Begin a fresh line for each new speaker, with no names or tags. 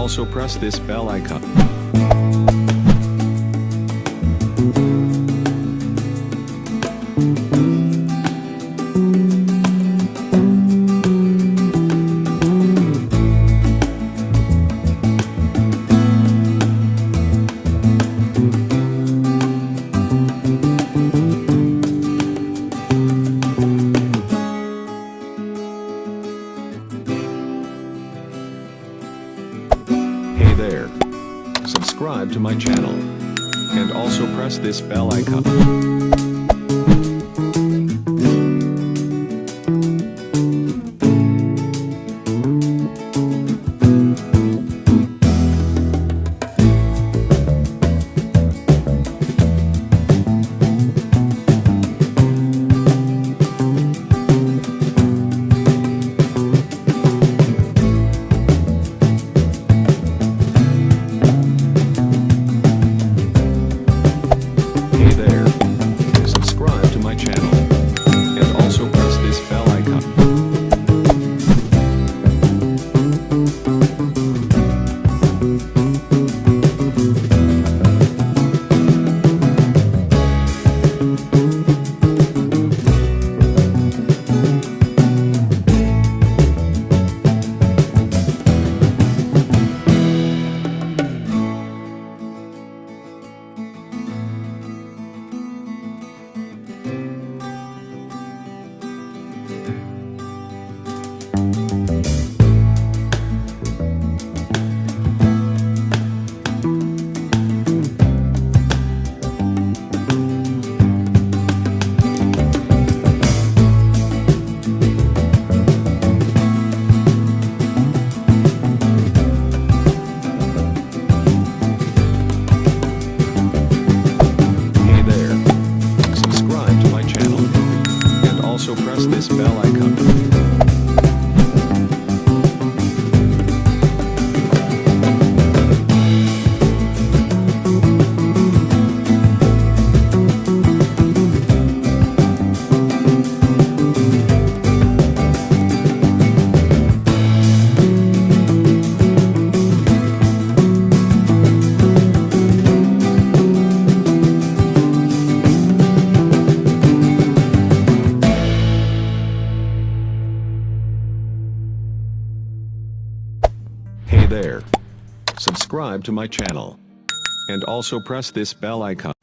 also press this bell icon. Hey there. Subscribe to my channel. And also press this bell icon. Hey there. Subscribe to my channel. And also press this bell icon. Hey there. Subscribe to my channel. And also press this bell icon. Hey there. Subscribe to my channel. And also press this bell icon.